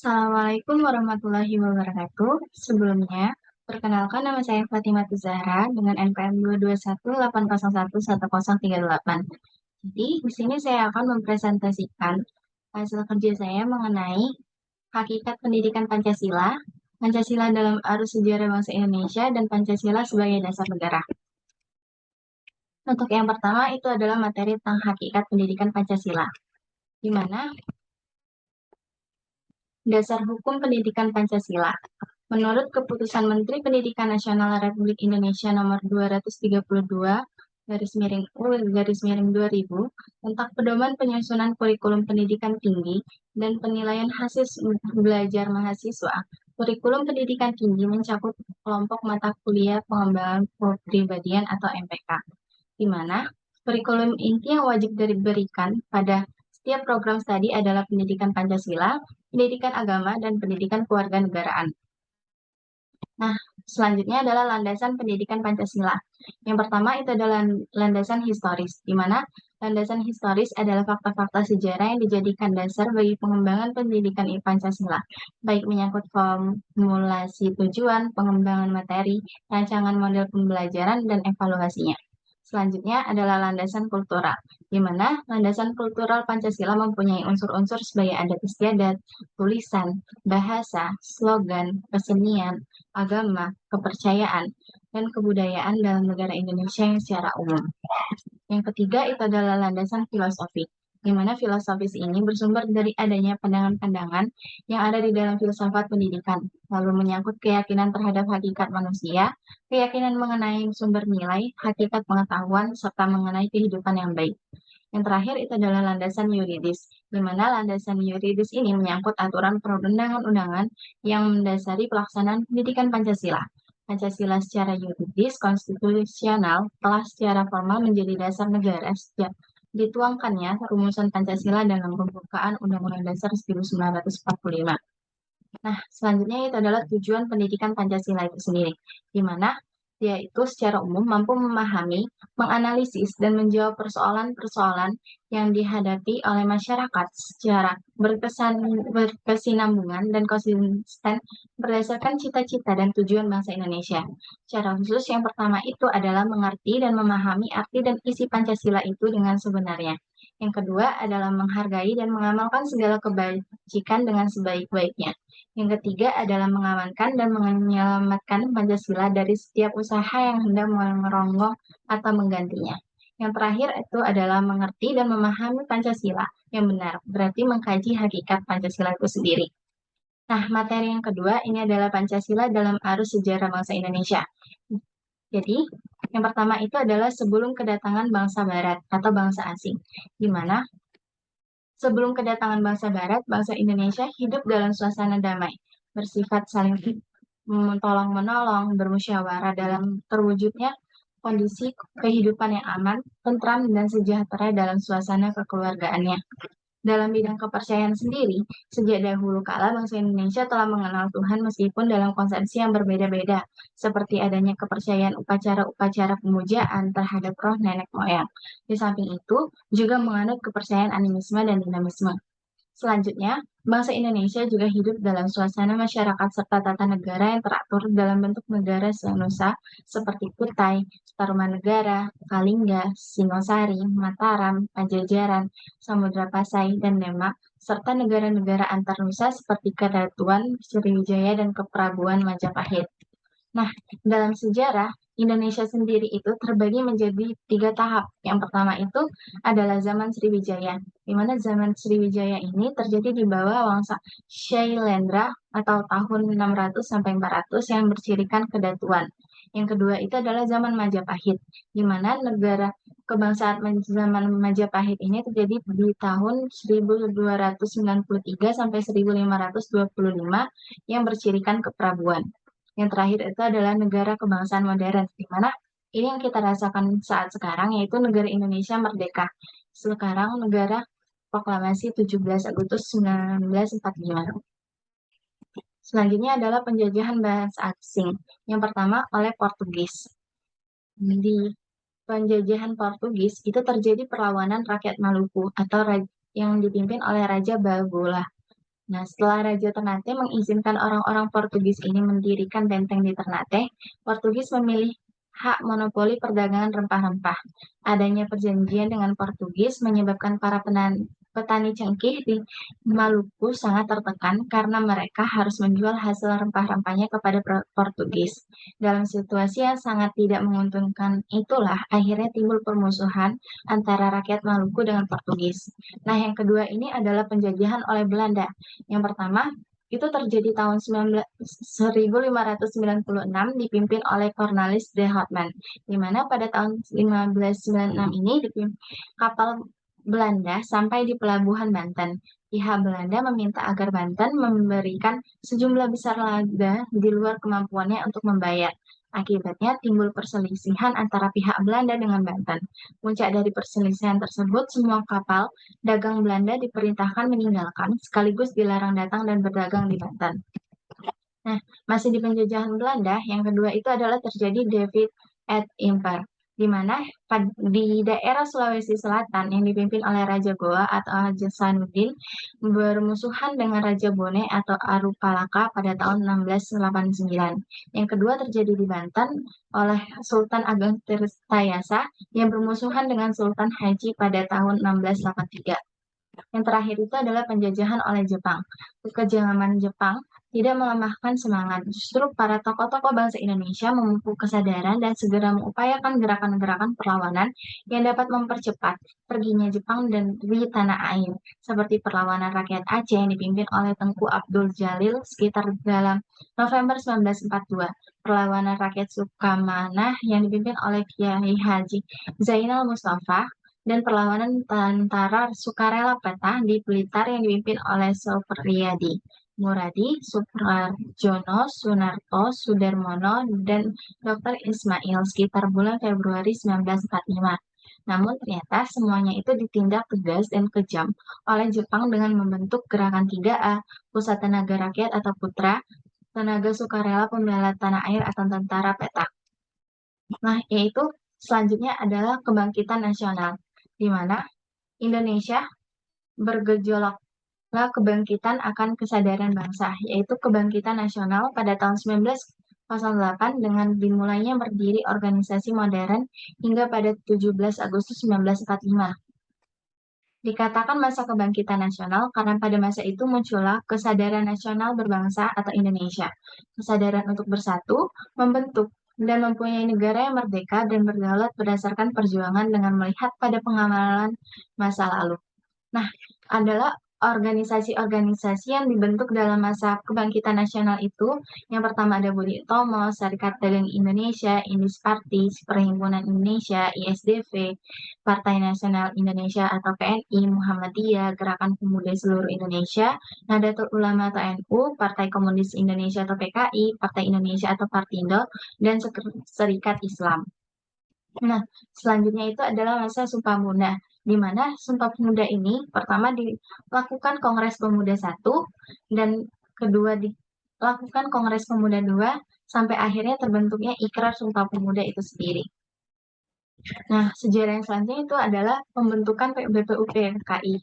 Assalamualaikum warahmatullahi wabarakatuh. Sebelumnya, perkenalkan nama saya Fatimah Zahra dengan NPM 22180111038. Jadi, di sini saya akan mempresentasikan hasil kerja saya mengenai hakikat pendidikan Pancasila, Pancasila dalam arus sejarah bangsa Indonesia, dan Pancasila sebagai dasar negara. Untuk yang pertama, itu adalah materi tentang hakikat pendidikan Pancasila, di mana dasar hukum pendidikan Pancasila. Menurut Keputusan Menteri Pendidikan Nasional Republik Indonesia Nomor 232 garis miring U garis miring 2000 tentang pedoman penyusunan kurikulum pendidikan tinggi dan penilaian hasil belajar mahasiswa, kurikulum pendidikan tinggi mencakup kelompok mata kuliah pengembangan kepribadian atau MPK, di mana kurikulum inti yang wajib diberikan pada setiap program studi adalah pendidikan Pancasila, pendidikan agama, dan pendidikan kewarganegaraan. Nah, selanjutnya adalah landasan pendidikan Pancasila. Yang pertama itu adalah landasan historis, di mana landasan historis adalah fakta-fakta sejarah yang dijadikan dasar bagi pengembangan pendidikan Pancasila, baik menyangkut formulasi tujuan, pengembangan materi, rancangan model pembelajaran, dan evaluasinya. Selanjutnya adalah landasan kultural, di mana landasan kultural Pancasila mempunyai unsur-unsur sebagai adat istiadat, tulisan, bahasa, slogan, kesenian, agama, kepercayaan, dan kebudayaan dalam negara Indonesia yang secara umum. Yang ketiga itu adalah landasan filosofi, di mana filosofis ini bersumber dari adanya pandangan-pandangan yang ada di dalam filsafat pendidikan, lalu menyangkut keyakinan terhadap hakikat manusia, keyakinan mengenai sumber nilai, hakikat pengetahuan, serta mengenai kehidupan yang baik. Yang terakhir itu adalah landasan yuridis, di mana landasan yuridis ini menyangkut aturan perundangan-undangan yang mendasari pelaksanaan pendidikan Pancasila. Pancasila secara yuridis konstitusional telah secara formal menjadi dasar negara sejak dituangkannya rumusan Pancasila dalam pembukaan Undang-Undang Dasar 1945. Nah, selanjutnya itu adalah tujuan pendidikan Pancasila itu sendiri, di mana dia itu secara umum mampu memahami, menganalisis, dan menjawab persoalan-persoalan yang dihadapi oleh masyarakat secara berkesinambungan dan konsisten berdasarkan cita-cita dan tujuan bangsa Indonesia. Secara khusus, yang pertama itu adalah mengerti dan memahami arti dan isi Pancasila itu dengan sebenarnya. Yang kedua adalah menghargai dan mengamalkan segala kebajikan dengan sebaik-baiknya. Yang ketiga adalah mengamankan dan menyelamatkan Pancasila dari setiap usaha yang hendak merongrong atau menggantinya. Yang terakhir itu adalah mengerti dan memahami Pancasila yang benar, berarti mengkaji hakikat Pancasila itu sendiri. Nah, materi yang kedua ini adalah Pancasila dalam arus sejarah bangsa Indonesia. Jadi, yang pertama itu adalah sebelum kedatangan bangsa Barat atau bangsa asing, di mana sebelum kedatangan bangsa Barat, bangsa Indonesia hidup dalam suasana damai, bersifat saling tolong-menolong, bermusyawarah dalam terwujudnya kondisi kehidupan yang aman, tentram, dan sejahtera dalam suasana kekeluargaannya. Dalam bidang kepercayaan sendiri, sejak dahulu kala bangsa Indonesia telah mengenal Tuhan meskipun dalam konsepsi yang berbeda-beda, seperti adanya kepercayaan upacara-upacara pemujaan terhadap roh nenek moyang. Di samping itu, juga menganut kepercayaan animisme dan dinamisme. Selanjutnya, bangsa Indonesia juga hidup dalam suasana masyarakat serta tata negara yang teratur dalam bentuk negara senusa seperti Kutai, Tarumanegara, Kalingga, Singosari, Mataram, Pajajaran, Samudra Pasai, dan Demak, serta negara-negara antarnusa seperti Kedatuan, Sriwijaya, dan Keprabuan Majapahit. Nah, dalam sejarah, Indonesia sendiri itu terbagi menjadi 3 tahap. Yang pertama itu adalah zaman Sriwijaya, di mana zaman Sriwijaya ini terjadi di bawah Wangsa Shailendra atau tahun 600 sampai 400 yang bercirikan kedatuan. Yang kedua itu adalah zaman Majapahit, di mana negara kebangsaan zaman Majapahit ini terjadi di tahun 1293 sampai 1525 yang bercirikan keprabuan. Yang terakhir itu adalah negara kebangsaan modern, di mana ini yang kita rasakan saat sekarang, yaitu negara Indonesia merdeka. Sekarang negara proklamasi 17 Agustus 1945. Selanjutnya adalah penjajahan bahasa asing. Yang pertama oleh Portugis. Di penjajahan Portugis itu terjadi perlawanan rakyat Maluku atau yang dipimpin oleh Raja Balboa Nah, setelah Raja Ternate mengizinkan orang-orang Portugis ini mendirikan benteng di Ternate, Portugis memilih hak monopoli perdagangan rempah-rempah. Adanya perjanjian dengan Portugis menyebabkan para petani cengkeh di Maluku sangat tertekan karena mereka harus menjual hasil rempah-rempahnya kepada Portugis. Dalam situasi yang sangat tidak menguntungkan itulah akhirnya timbul permusuhan antara rakyat Maluku dengan Portugis. Nah, yang kedua ini adalah penjajahan oleh Belanda. Yang pertama, itu terjadi tahun 1596 dipimpin oleh Cornelis de Houtman, di mana pada tahun 1596 ini kapal Belanda sampai di pelabuhan Banten. Pihak Belanda meminta agar Banten memberikan sejumlah besar lada di luar kemampuannya untuk membayar. Akibatnya timbul perselisihan antara pihak Belanda dengan Banten. Puncak dari perselisihan tersebut, semua kapal dagang Belanda diperintahkan meninggalkan, sekaligus dilarang datang dan berdagang di Banten. Nah, masih di penjajahan Belanda, yang kedua itu adalah terjadi David at Imper, di mana di daerah Sulawesi Selatan yang dipimpin oleh Raja Goa atau Hasanuddin bermusuhan dengan Raja Bone atau Arupalaka pada tahun 1689. Yang kedua terjadi di Banten oleh Sultan Ageng Tirtayasa yang bermusuhan dengan Sultan Haji pada tahun 1683. Yang terakhir itu adalah penjajahan oleh Jepang. Kekejaman Jepang tidak melemahkan semangat. Justru para tokoh-tokoh bangsa Indonesia memupuk kesadaran dan segera mengupayakan gerakan-gerakan perlawanan yang dapat mempercepat perginya Jepang dari tanah air, seperti perlawanan rakyat Aceh yang dipimpin oleh Tengku Abdul Jalil sekitar dalam November 1942, perlawanan rakyat Sukamana yang dipimpin oleh Kiai Haji Zainal Mustafa, dan perlawanan tentara sukarela Peta di Blitar yang dipimpin oleh Soepriyadi, Muradi, Suprarjono, Sunarto, Sudarmono, dan Dr. Ismail sekitar bulan Februari 1945. Namun ternyata semuanya itu ditindak tegas dan kejam oleh Jepang dengan membentuk Gerakan 3A, Pusat Tenaga Rakyat atau Putra, Tenaga Sukarela Pembela Tanah Air atau Tentara Peta. Nah, yaitu selanjutnya adalah kebangkitan nasional, di mana Indonesia bergejolaklah kebangkitan akan kesadaran bangsa, yaitu kebangkitan nasional pada tahun 1908 dengan dimulainya berdiri organisasi modern hingga pada 17 Agustus 1945. Dikatakan masa kebangkitan nasional karena pada masa itu muncullah kesadaran nasional berbangsa atau Indonesia, kesadaran untuk bersatu, membentuk, dan mempunyai negara yang merdeka dan berdaulat berdasarkan perjuangan dengan melihat pada pengamalan masa lalu. Nah, adalah organisasi-organisasi yang dibentuk dalam masa kebangkitan nasional itu. Yang pertama ada Budi Utomo, Serikat Dagang Indonesia, Indis Party, Perhimpunan Indonesia, ISDV, Partai Nasional Indonesia atau PNI, Muhammadiyah, Gerakan Pemuda Seluruh Indonesia, Nahdlatul Ulama atau NU, Partai Komunis Indonesia atau PKI, Partai Indonesia atau Partindo, dan Serikat Islam. Nah, selanjutnya itu adalah masa Sumpah Pemuda, di mana Sumpah Pemuda ini pertama dilakukan Kongres Pemuda 1 dan kedua dilakukan Kongres Pemuda 2 sampai akhirnya terbentuknya Ikrar Sumpah Pemuda itu sendiri. Nah, sejarah yang selanjutnya itu adalah pembentukan BPUPKI,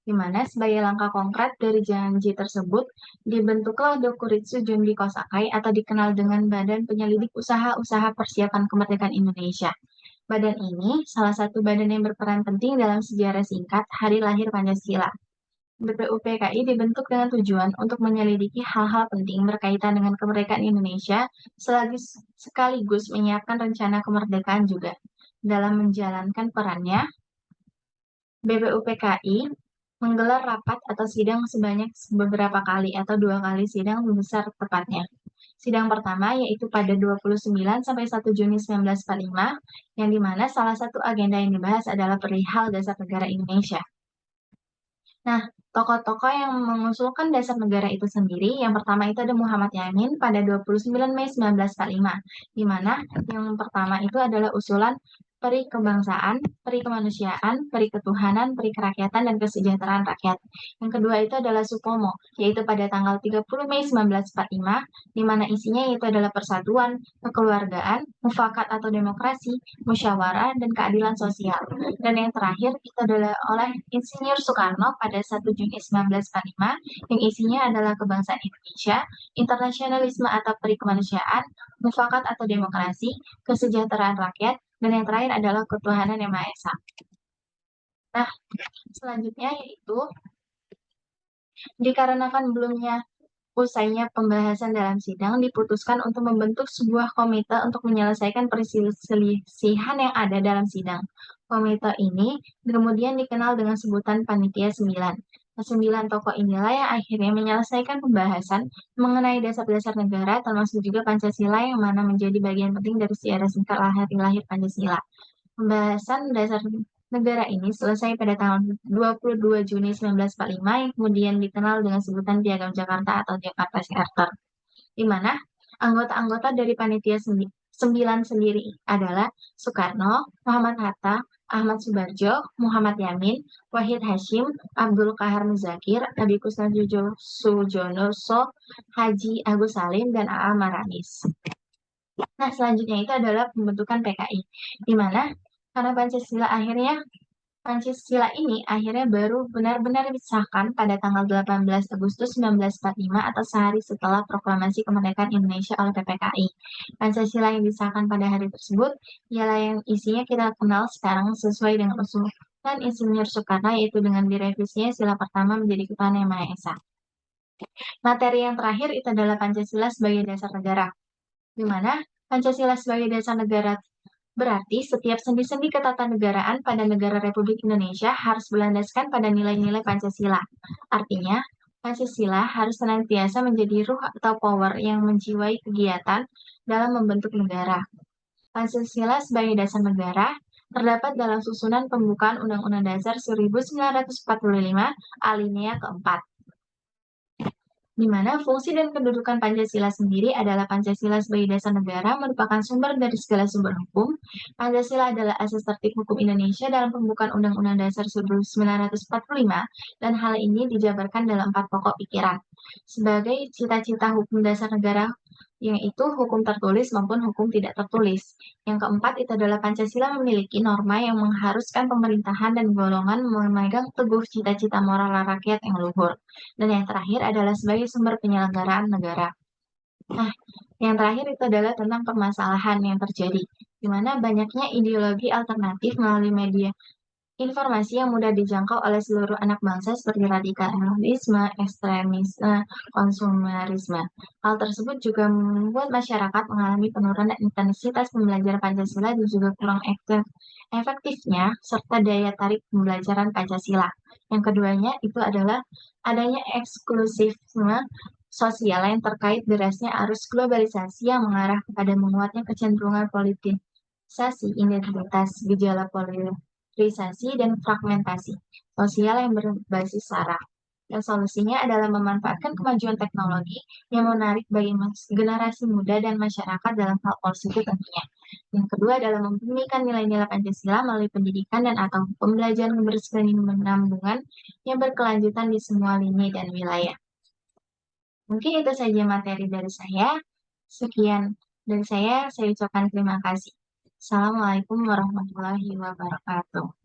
di mana sebagai langkah konkret dari janji tersebut, dibentuklah Dokuritsu Jundi Kosakai atau dikenal dengan Badan Penyelidik Usaha-Usaha Persiapan Kemerdekaan Indonesia. Badan ini salah satu badan yang berperan penting dalam sejarah singkat hari lahir Pancasila. BPUPKI dibentuk dengan tujuan untuk menyelidiki hal-hal penting berkaitan dengan kemerdekaan Indonesia, sekaligus menyiapkan rencana kemerdekaan juga. Dalam menjalankan perannya, BPUPKI menggelar rapat atau sidang sebanyak beberapa kali atau 2 kali sidang besar tepatnya. Sidang pertama yaitu pada 29 sampai 1 Juni 1945, yang dimana salah satu agenda yang dibahas adalah perihal dasar negara Indonesia. Nah, tokoh-tokoh yang mengusulkan dasar negara itu sendiri, yang pertama itu ada Muhammad Yamin pada 29 Mei 1945, di mana yang pertama itu adalah usulan peri kebangsaan, peri kemanusiaan, peri ketuhanan, peri kerakyatan, dan kesejahteraan rakyat. Yang kedua itu adalah Supomo, yaitu pada tanggal 30 Mei 1945, di mana isinya yaitu adalah persatuan, kekeluargaan, mufakat atau demokrasi, musyawarah, dan keadilan sosial. Dan yang terakhir itu adalah oleh Insinyur Soekarno pada 1 Juni 1945, yang isinya adalah kebangsaan Indonesia, internasionalisme atau peri kemanusiaan, mufakat atau demokrasi, kesejahteraan rakyat, dan yang terakhir adalah ketuhanan yang Maha Esa. Nah, selanjutnya yaitu dikarenakan belumnya usainya pembahasan dalam sidang, diputuskan untuk membentuk sebuah komite untuk menyelesaikan perselisihan yang ada dalam sidang. Komite ini kemudian dikenal dengan sebutan Panitia 9. Sembilan tokoh inilah yang akhirnya menyelesaikan pembahasan mengenai dasar-dasar negara, termasuk juga Pancasila yang mana menjadi bagian penting dari sejarah singkat lahir Pancasila. Pembahasan dasar negara ini selesai pada tanggal 22 Juni 1945 yang kemudian dikenal dengan sebutan Piagam Jakarta atau Jakarta Charter, di mana anggota-anggota dari Panitia 9 sendiri adalah Soekarno, Muhammad Hatta, Ahmad Subarjo, Muhammad Yamin, Wahid Hashim, Abdul Qahar Muzakir, Adi Sujono, Haji Agus Salim, dan A.A. Maranis. Nah, selanjutnya itu adalah pembentukan PKI, di mana karena Pancasila ini akhirnya baru benar-benar disahkan pada tanggal 18 Agustus 1945 atau sehari setelah proklamasi kemerdekaan Indonesia oleh PPKI. Pancasila yang disahkan pada hari tersebut ialah yang isinya kita kenal sekarang sesuai dengan usulan Insinyur Soekarno, yaitu dengan direvisinya sila pertama menjadi ketuhanan yang Maha Esa. Materi yang terakhir itu adalah Pancasila sebagai dasar negara, di mana Pancasila sebagai dasar negara berarti setiap sendi-sendi ketatanegaraan pada negara Republik Indonesia harus berlandaskan pada nilai-nilai Pancasila. Artinya, Pancasila harus senantiasa menjadi ruh atau power yang menjiwai kegiatan dalam membentuk negara. Pancasila sebagai dasar negara terdapat dalam susunan pembukaan Undang-Undang Dasar 1945 alinea keempat, di mana fungsi dan kedudukan Pancasila sendiri adalah Pancasila sebagai dasar negara merupakan sumber dari segala sumber hukum. Pancasila adalah asas tertib hukum Indonesia dalam pembukaan Undang-Undang Dasar 1945, dan hal ini dijabarkan dalam 4 pokok pikiran sebagai cita-cita hukum dasar negara, yaitu hukum tertulis maupun hukum tidak tertulis. Yang keempat itu adalah Pancasila memiliki norma yang mengharuskan pemerintahan dan golongan memegang teguh cita-cita moral rakyat yang luhur. Dan yang terakhir adalah sebagai sumber penyelenggaraan negara. Nah, yang terakhir itu adalah tentang permasalahan yang terjadi, di mana banyaknya ideologi alternatif melalui media informasi yang mudah dijangkau oleh seluruh anak bangsa seperti radikalisme, ekstremisme, konsumerisme. Hal tersebut juga membuat masyarakat mengalami penurunan intensitas pembelajaran Pancasila dan juga kurang efektifnya serta daya tarik pembelajaran Pancasila. Yang keduanya itu adalah adanya eksklusifisme sosial yang terkait derasnya arus globalisasi yang mengarah kepada menguatnya kecenderungan politisasi identitas, gejala polarisasi dan fragmentasi sosial yang berbasis sara. Dan solusinya adalah memanfaatkan kemajuan teknologi yang menarik bagi generasi muda dan masyarakat dalam hal positif tentunya. Yang kedua adalah membumikan nilai-nilai Pancasila melalui pendidikan dan atau pembelajaran berkesinambungan yang berkelanjutan di semua lini dan wilayah. Mungkin itu saja materi dari saya. Sekian dari saya ucapkan terima kasih. Assalamualaikum warahmatullahi wabarakatuh.